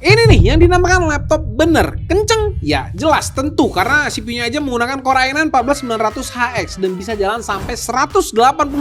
Ini nih yang dinamakan laptop bener kenceng? Ya jelas tentu karena CPU-nya aja menggunakan Core i9 14900HX dan bisa jalan sampai 180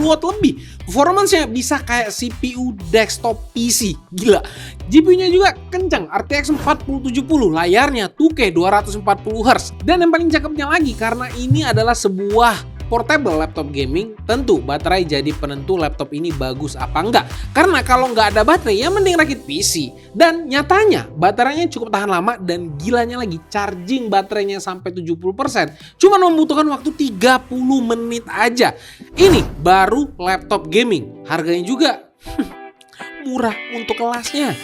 watt lebih. Performance-nya bisa kayak CPU desktop PC, gila. GPU-nya juga kenceng, RTX 4070, layarnya 2K 240Hz. Dan yang paling cakepnya lagi karena ini adalah sebuah portable laptop gaming, tentu baterai jadi penentu laptop ini bagus apa enggak. Karena kalau nggak ada baterai ya mending rakit PC. Dan nyatanya baterainya cukup tahan lama dan gilanya lagi charging baterainya sampai 70%. Cuma membutuhkan waktu 30 menit aja. Ini baru laptop gaming. Harganya juga murah untuk kelasnya.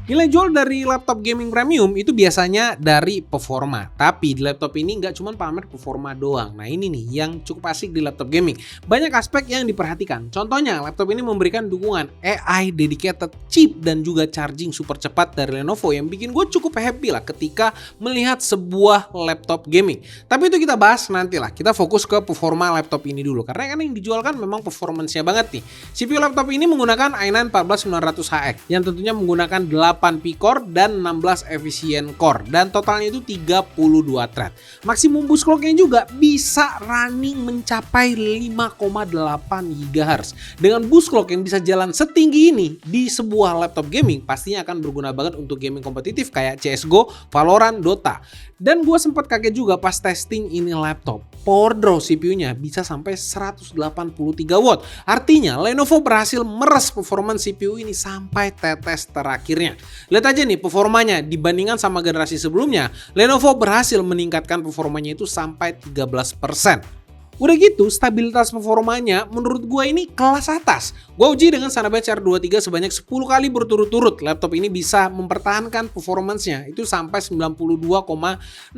Nilai jual dari laptop gaming premium itu biasanya dari performa. Tapi di laptop ini nggak cuma pamer performa doang. Nah ini nih yang cukup asik di laptop gaming. Banyak aspek yang diperhatikan. Contohnya laptop ini memberikan dukungan AI dedicated chip dan juga charging super cepat dari Lenovo yang bikin gue cukup happy lah ketika melihat sebuah laptop gaming. Tapi itu kita bahas nantilah. Kita fokus ke performa laptop ini dulu. Karena kan yang dijual kan memang performance-nya banget nih. CPU laptop ini menggunakan i9 14900HX yang tentunya menggunakan 8 P-core dan 16 efisien core dan totalnya itu 32 thread. Maksimum boost clock-nya juga bisa running mencapai 5,8 GHz. Dengan boost clock yang bisa jalan setinggi ini di sebuah laptop gaming pastinya akan berguna banget untuk gaming kompetitif kayak CSGO, Valorant, Dota. Dan gue sempat kaget juga pas testing ini laptop. Power draw CPU-nya bisa sampai 183 watt. Artinya Lenovo berhasil meres performance CPU ini sampai tetes terakhirnya. Lihat aja nih performanya dibandingkan sama generasi sebelumnya. Lenovo berhasil meningkatkan performanya itu sampai 13%. Udah gitu, stabilitas performanya menurut gue ini kelas atas. Gue uji dengan Cinebench R23 sebanyak 10 kali berturut-turut. Laptop ini bisa mempertahankan performance-nya itu sampai 92,69%.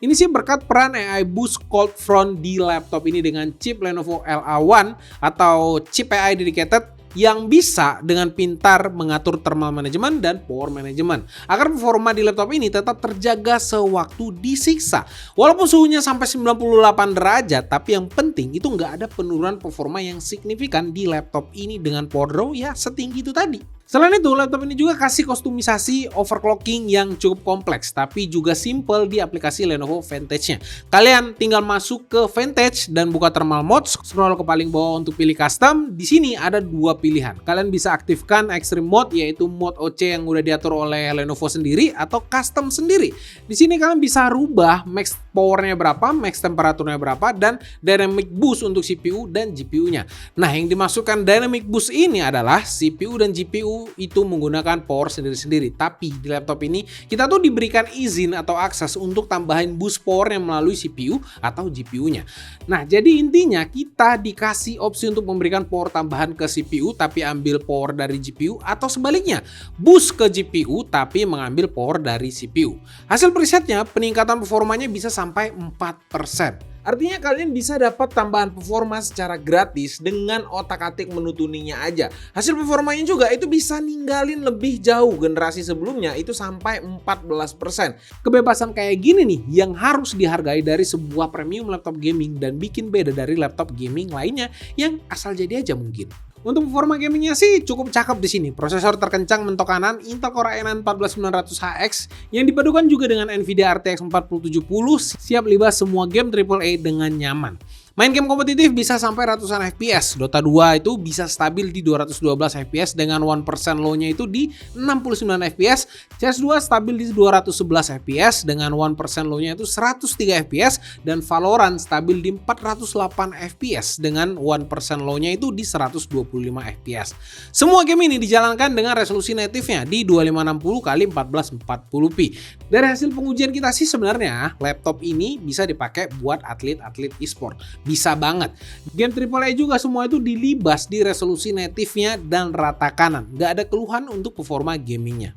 Ini sih berkat peran AI Boost Cold Front di laptop ini dengan chip Lenovo LA1 atau chip AI dedicated yang bisa dengan pintar mengatur thermal management dan power management agar performa di laptop ini tetap terjaga sewaktu disiksa. Walaupun suhunya sampai 98 derajat, tapi yang penting itu nggak ada penurunan performa yang signifikan di laptop ini dengan power draw ya setinggi itu tadi. Selain itu, laptop ini juga kasih kostumisasi overclocking yang cukup kompleks, tapi juga simple di aplikasi Lenovo Vantage-nya. Kalian tinggal masuk ke Vantage dan buka thermal mode, scroll ke paling bawah untuk pilih custom. Di sini ada dua pilihan. Kalian bisa aktifkan extreme mode, yaitu mode OC yang udah diatur oleh Lenovo sendiri atau custom sendiri. Di sini kalian bisa rubah max powernya berapa, max temperaturnya berapa, dan dynamic boost untuk CPU dan GPU-nya. Nah, yang dimasukkan dynamic boost ini adalah CPU dan GPU itu menggunakan power sendiri-sendiri. Tapi di laptop ini kita tuh diberikan izin atau akses untuk tambahin boost power yang melalui CPU atau GPU-nya. Nah, jadi intinya kita dikasih opsi untuk memberikan power tambahan ke CPU tapi ambil power dari GPU atau sebaliknya, boost ke GPU tapi mengambil power dari CPU. Hasil presetnya peningkatan performanya bisa sampai 4%. Artinya kalian bisa dapat tambahan performa secara gratis dengan otak-atik menu tuningnya aja. Hasil performanya juga itu bisa ninggalin lebih jauh generasi sebelumnya itu sampai 14%. Kebebasan kayak gini nih yang harus dihargai dari sebuah premium laptop gaming dan bikin beda dari laptop gaming lainnya yang asal jadi aja mungkin. Untuk performa gamingnya sih cukup cakep di sini. Prosesor terkencang mentok kanan Intel Core i9 14900HX yang dipadukan juga dengan Nvidia RTX 4070 siap libas semua game AAA dengan nyaman. Main game kompetitif bisa sampai ratusan FPS. Dota 2 itu bisa stabil di 212 FPS dengan 1% low-nya itu di 69 FPS. CS2 stabil di 211 FPS dengan 1% low-nya itu 103 FPS. Dan Valorant stabil di 408 FPS dengan 1% low-nya itu di 125 FPS. Semua game ini dijalankan dengan resolusi native-nya di 2560x1440p. Dari hasil pengujian kita sih sebenarnya laptop ini bisa dipakai buat atlet-atlet e-sport. Bisa banget. Game AAA juga semua itu dilibas di resolusi native-nya dan rata kanan. Gak ada keluhan untuk performa gamingnya.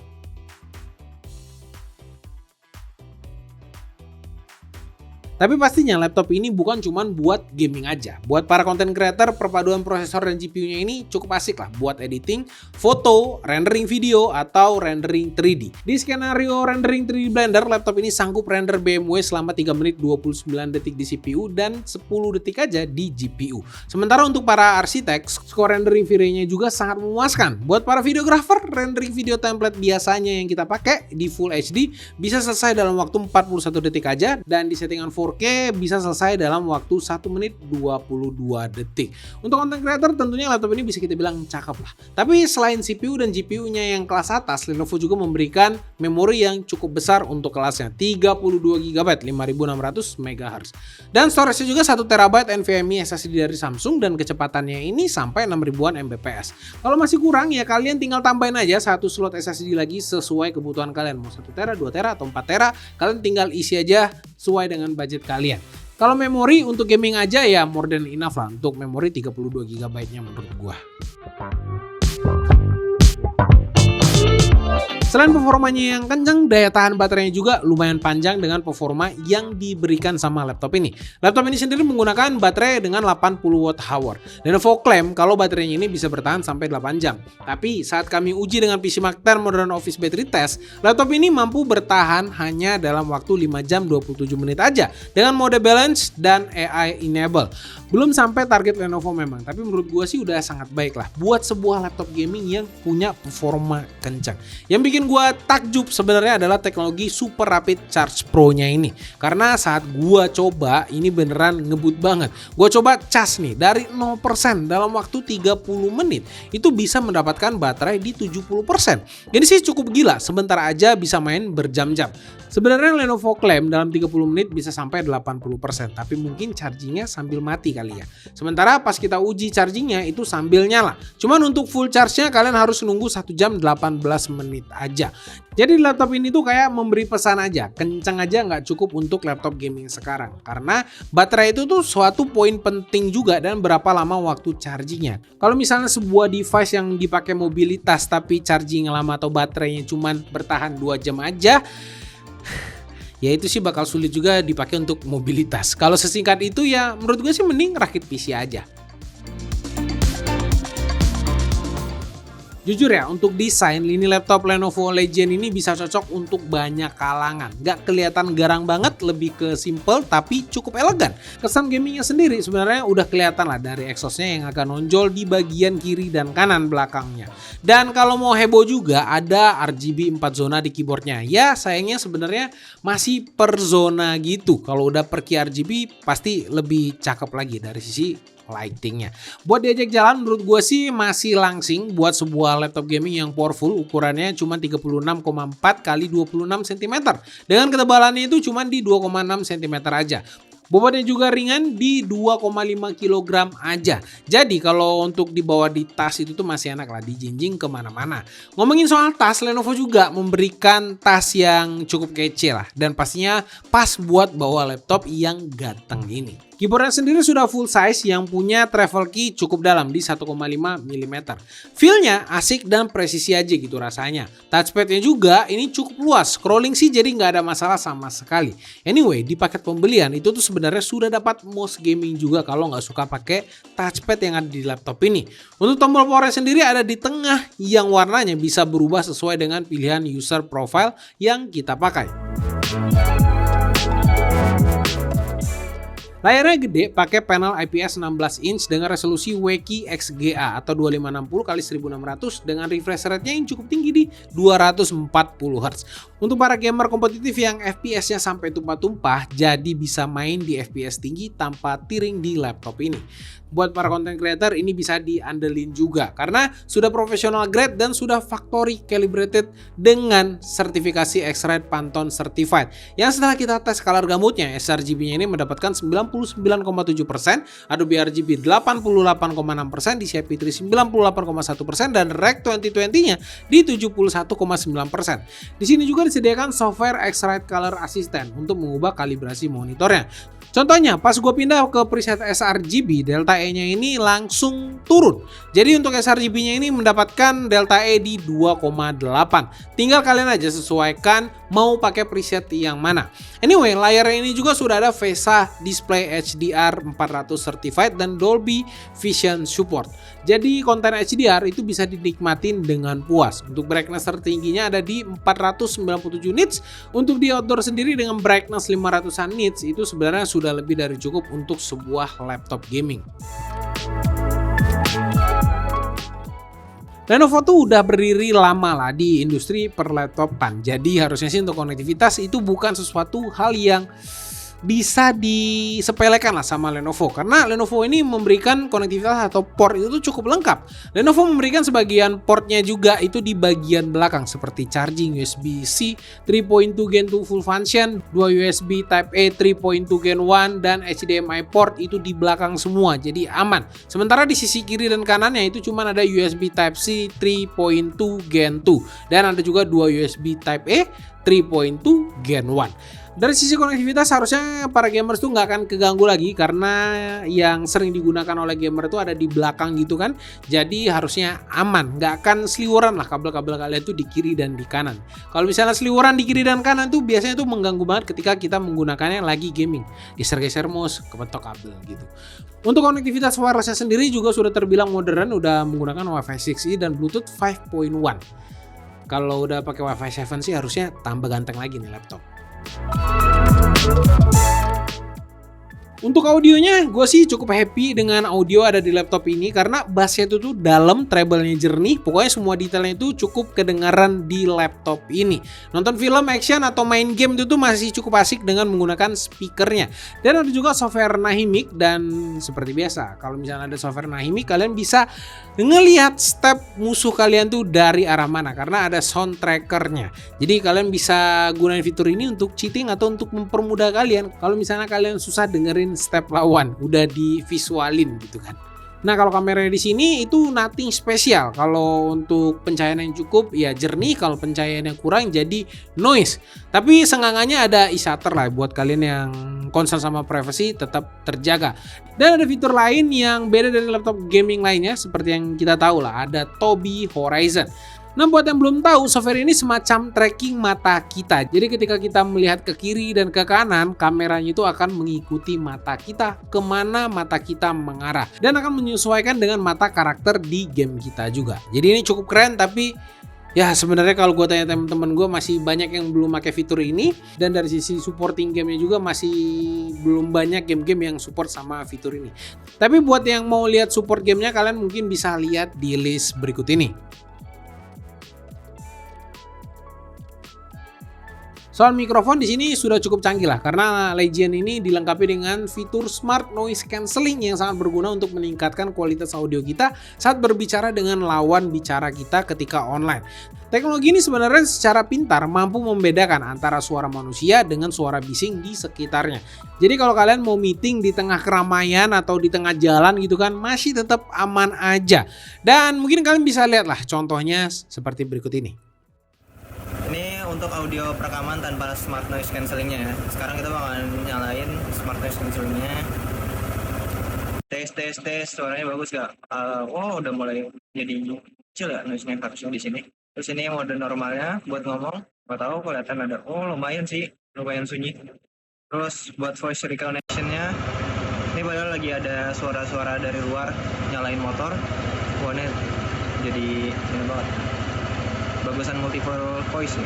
Tapi pastinya laptop ini bukan cuman buat gaming aja. Buat para content creator, perpaduan prosesor dan GPU-nya ini cukup asik lah buat editing, foto, rendering video, atau rendering 3D. Di skenario rendering 3D Blender, laptop ini sanggup render BMW selama 3 menit 29 detik di CPU dan 10 detik aja di GPU. Sementara untuk para arsitek, skor rendering videonya juga sangat memuaskan. Buat para videografer, rendering video template biasanya yang kita pakai di Full HD bisa selesai dalam waktu 41 detik aja, dan di settingan 4K bisa selesai dalam waktu 1 menit 22 detik. Untuk content creator tentunya laptop ini bisa kita bilang cakep lah. Tapi selain CPU dan GPU-nya yang kelas atas, Lenovo juga memberikan memori yang cukup besar untuk kelasnya, 32GB 5600 MHz. Dan storage-nya juga 1TB NVMe SSD dari Samsung, dan kecepatannya ini sampai 6000-an Mbps. Kalau masih kurang ya kalian tinggal tambahin aja satu slot SSD lagi sesuai kebutuhan kalian, mau 1TB, 2TB atau 4TB, kalian tinggal isi aja sesuai dengan budget kalian. Kalau memori untuk gaming aja ya more than enough lah untuk memori 32GB-nya menurut gua. Selain performanya yang kencang, daya tahan baterainya juga lumayan panjang dengan performa yang diberikan sama laptop ini. Laptop ini sendiri menggunakan baterai dengan 80Wh. Lenovo klaim kalau baterainya ini bisa bertahan sampai 8 jam. Tapi saat kami uji dengan PC Mark 10 Modern Office Battery Test, laptop ini mampu bertahan hanya dalam waktu 5 jam 27 menit aja dengan mode balance dan AI enable. Belum sampai target Lenovo memang, tapi menurut gua sih udah sangat baik lah buat sebuah laptop gaming yang punya performa kencang. Yang bikin gua takjub sebenarnya adalah teknologi Super Rapid Charge Pro-nya ini. Karena saat gua coba ini beneran ngebut banget. Gua coba cas nih dari 0% dalam waktu 30 menit itu bisa mendapatkan baterai di 70%. Jadi sih cukup gila, sebentar aja bisa main berjam-jam. Sebenarnya Lenovo klaim dalam 30 menit bisa sampai 80%, tapi mungkin chargingnya sambil mati kali ya. Sementara pas kita uji chargingnya itu sambil nyala. Cuman untuk full charge-nya kalian harus nunggu 1 jam 18 menit aja. Jadi laptop ini tuh kayak memberi pesan aja, kencang aja nggak cukup untuk laptop gaming sekarang. Karena baterai itu tuh suatu poin penting juga, dan berapa lama waktu chargingnya. Kalau misalnya sebuah device yang dipakai mobilitas tapi charging lama atau baterainya cuman bertahan 2 jam aja, ya itu sih bakal sulit juga dipakai untuk mobilitas. Kalau sesingkat itu ya menurut gue sih mending rakit PC aja. Jujur ya, untuk desain lini laptop Lenovo Legion ini bisa cocok untuk banyak kalangan. Gak kelihatan garang banget, lebih ke simple tapi cukup elegan. Kesan gamingnya sendiri sebenarnya udah kelihatan lah dari exhaustnya yang akan nonjol di bagian kiri dan kanan belakangnya. Dan kalau mau heboh juga ada RGB 4 zona di keyboardnya. Ya sayangnya sebenarnya masih per zona gitu. Kalau udah per RGB pasti lebih cakep lagi dari sisi lightingnya. Buat diajak jalan menurut gue sih masih langsing buat sebuah laptop gaming yang powerful. Ukurannya cuma 36,4 x 26 cm. Dengan ketebalannya itu cuma di 2,6 cm aja. Bobotnya juga ringan di 2,5 kg aja. Jadi kalau untuk dibawa di tas itu tuh masih enak lah, dijinjing kemana-mana. Ngomongin soal tas, Lenovo juga memberikan tas yang cukup kece lah. Dan pastinya pas buat bawa laptop yang ganteng ini. Keyboardnya sendiri sudah full size yang punya travel key cukup dalam di 1,5 mm. Feel-nya asik dan presisi aja gitu rasanya. Touchpad-nya juga ini cukup luas. Scrolling sih jadi nggak ada masalah sama sekali. Anyway, di paket pembelian itu tuh sebenarnya sudah dapat mouse gaming juga kalau nggak suka pakai touchpad yang ada di laptop ini. Untuk tombol powernya sendiri ada di tengah yang warnanya bisa berubah sesuai dengan pilihan user profile yang kita pakai. Layarnya gede, pakai panel IPS 16 inch dengan resolusi WQXGA XGA atau 2560x1600 dengan refresh rate-nya yang cukup tinggi di 240 Hz. Untuk para gamer kompetitif yang FPS-nya sampai tumpah-tumpah, jadi bisa main di FPS tinggi tanpa tiring di laptop ini. Buat para content creator ini bisa diandelin juga karena sudah professional grade dan sudah factory calibrated dengan sertifikasi X-Rite Pantone Certified. Yang setelah kita tes color gamutnya, sRGB-nya ini mendapatkan 99,7%, Adobe RGB 88,6%, DCI P3 98,1% dan Rec 2020-nya di 71,9%. Di sini juga disediakan software X-Rite Color Assistant untuk mengubah kalibrasi monitornya. Contohnya, pas gue pindah ke preset sRGB, delta E-nya ini langsung turun. Jadi untuk sRGB-nya ini mendapatkan delta E di 2,8. Tinggal kalian aja sesuaikan mau pakai preset yang mana. Anyway, layarnya ini juga sudah ada VESA Display HDR 400 Certified dan Dolby Vision Support. Jadi konten HDR itu bisa dinikmatin dengan puas. Untuk brightness tertingginya ada di 497 nits. Untuk di outdoor sendiri dengan brightness 500-an nits itu sebenarnya sudah lebih dari cukup untuk sebuah laptop gaming. Lenovo tuh udah berdiri lama lah di industri perlaptopan. Jadi harusnya sih untuk konektivitas itu bukan sesuatu hal yang bisa disepelekan lah sama Lenovo, karena Lenovo ini memberikan konektivitas atau port itu tuh cukup lengkap. Lenovo memberikan sebagian portnya juga itu di bagian belakang seperti charging USB-C 3.2 Gen 2 full function, 2 USB Type A 3.2 Gen 1 dan HDMI port itu di belakang semua, jadi aman. Sementara di sisi kiri dan kanannya itu cuma ada USB Type C 3.2 Gen 2 dan ada juga 2 USB Type A 3.2 Gen 1. Dari sisi konektivitas harusnya para gamers tuh nggak akan keganggu lagi, karena yang sering digunakan oleh gamer itu ada di belakang gitu kan. Jadi harusnya aman, nggak akan seliweran lah kabel-kabel kalian tuh di kiri dan di kanan. Kalau misalnya seliweran di kiri dan kanan tuh biasanya tuh mengganggu banget ketika kita menggunakannya lagi gaming. Geser-geser mouse, kepentok kabel gitu. Untuk konektivitas wirelessnya sendiri juga sudah terbilang modern, udah menggunakan Wi-Fi 6E dan Bluetooth 5.1. Kalau udah pakai Wi-Fi 7 sih harusnya tambah ganteng lagi nih laptop. Untuk audionya, gue sih cukup happy dengan audio ada di laptop ini karena bassnya itu tuh dalam, treble-nya jernih, pokoknya semua detailnya itu cukup kedengaran di laptop ini. Nonton film, action, atau main game itu tuh masih cukup asik dengan menggunakan speakernya. Dan ada juga software Nahimic, dan seperti biasa, kalau misalnya ada software Nahimic, kalian bisa ngelihat step musuh kalian tuh dari arah mana karena ada sound trackernya. Jadi kalian bisa gunain fitur ini untuk cheating atau untuk mempermudah kalian. Kalau misalnya kalian susah dengerin step lawan, udah divisualin gitu kan. Nah, kalau kameranya di sini itu nothing spesial. Kalau untuk pencahayaan yang cukup ya jernih, kalau pencahayaan yang kurang jadi noise. Tapi seenggaknya ada e-shutter lah buat kalian yang concern sama privacy tetap terjaga. Dan ada fitur lain yang beda dari laptop gaming lainnya seperti yang kita tahu lah, ada Tobii Horizon. Nah, buat yang belum tahu, software ini semacam tracking mata kita. Jadi ketika kita melihat ke kiri dan ke kanan, kameranya itu akan mengikuti mata kita kemana mata kita mengarah. Dan akan menyesuaikan dengan mata karakter di game kita juga. Jadi ini cukup keren, tapi ya sebenarnya kalau gue tanya teman-teman gue masih banyak yang belum pakai fitur ini. Dan dari sisi supporting gamenya juga masih belum banyak game-game yang support sama fitur ini. Tapi buat yang mau lihat support gamenya, kalian mungkin bisa lihat di list berikut ini. Soal mikrofon di sini sudah cukup canggih lah karena Legion ini dilengkapi dengan fitur Smart Noise Cancelling yang sangat berguna untuk meningkatkan kualitas audio kita saat berbicara dengan lawan bicara kita ketika online. Teknologi ini sebenarnya secara pintar mampu membedakan antara suara manusia dengan suara bising di sekitarnya. Jadi kalau kalian mau meeting di tengah keramaian atau di tengah jalan gitu kan, masih tetap aman aja. Dan mungkin kalian bisa lihat lah contohnya seperti berikut ini. Ini untuk audio perekaman tanpa smart noise cancellingnya ya. Sekarang kita bakalan nyalain smart noise cancellingnya. Tes, suaranya bagus gak? Wow, udah mulai jadi kecil ya noise-nya harusnya di sini. Terus ini mode normalnya buat ngomong. Gak tahu kelihatan ada. Oh, lumayan sih, lumayan sunyi. Terus buat voice recognition-nya, ini padahal lagi ada suara-suara dari luar nyalain motor. Wah, ini jadi ini banget. Bagusan multiple voice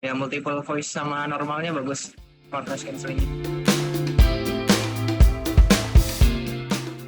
ya, multiple voice sama normalnya bagus smart noise cancelling.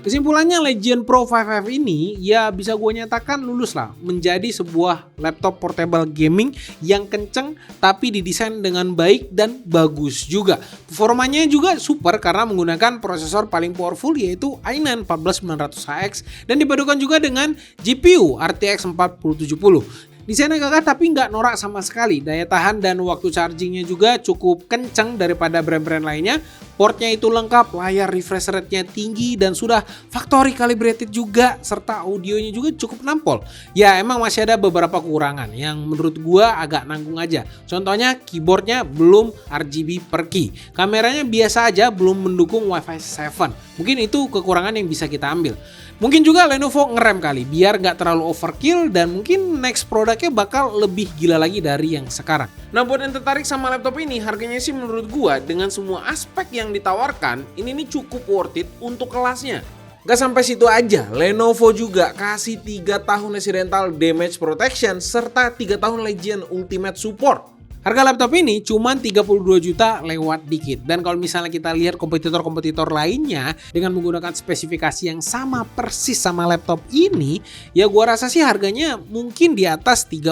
Kesimpulannya, Legion Pro 5F ini ya bisa gue nyatakan lulus lah menjadi sebuah laptop portable gaming yang kenceng tapi didesain dengan baik dan bagus juga. Performanya juga super karena menggunakan prosesor paling powerful yaitu i9 14900HX dan dipadukan juga dengan GPU RTX 4070. Desainnya gagah tapi nggak norak sama sekali. Daya tahan dan waktu chargingnya juga cukup kencang daripada brand-brand lainnya. portnya itu lengkap, layar refresh rate-nya tinggi dan sudah factory calibrated juga, serta audionya juga cukup nampol. Ya emang masih ada beberapa kekurangan yang menurut gua agak nanggung aja. Contohnya keyboardnya belum RGB per key, kameranya biasa aja, belum mendukung Wi-Fi 7. Mungkin itu kekurangan yang bisa kita ambil. Mungkin juga Lenovo ngerem kali biar nggak terlalu overkill, dan mungkin next produknya bakal lebih gila lagi dari yang sekarang. Nah buat yang tertarik sama laptop ini, harganya sih menurut gua dengan semua aspek yang ditawarkan ini nih cukup worth it untuk kelasnya. Gak sampai situ aja, Lenovo juga kasih 3 tahun accidental damage protection serta 3 tahun Legion Ultimate Support. Harga laptop ini cuma 32 juta lewat dikit. Dan kalau misalnya kita lihat kompetitor-kompetitor lainnya dengan menggunakan spesifikasi yang sama persis sama laptop ini, ya gua rasa sih harganya mungkin di atas 35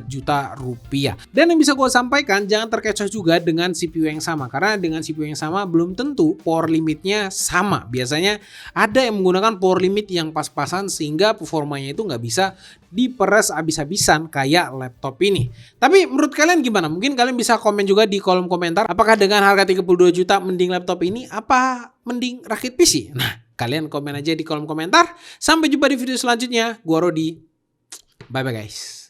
juta rupiah. Dan yang bisa gua sampaikan, jangan terkecoh juga dengan CPU yang sama, karena dengan CPU yang sama belum tentu power limitnya sama. Biasanya ada yang menggunakan power limit yang pas-pasan sehingga performanya itu nggak bisa diperes abis-abisan kayak laptop ini. Tapi menurut kalian gimana? Mungkin kalian bisa komen juga di kolom komentar. Apakah dengan harga 32 juta mending laptop ini apa mending rakit PC? Nah, kalian komen aja di kolom komentar. Sampai jumpa di video selanjutnya. Gua Rodi. Bye-bye guys.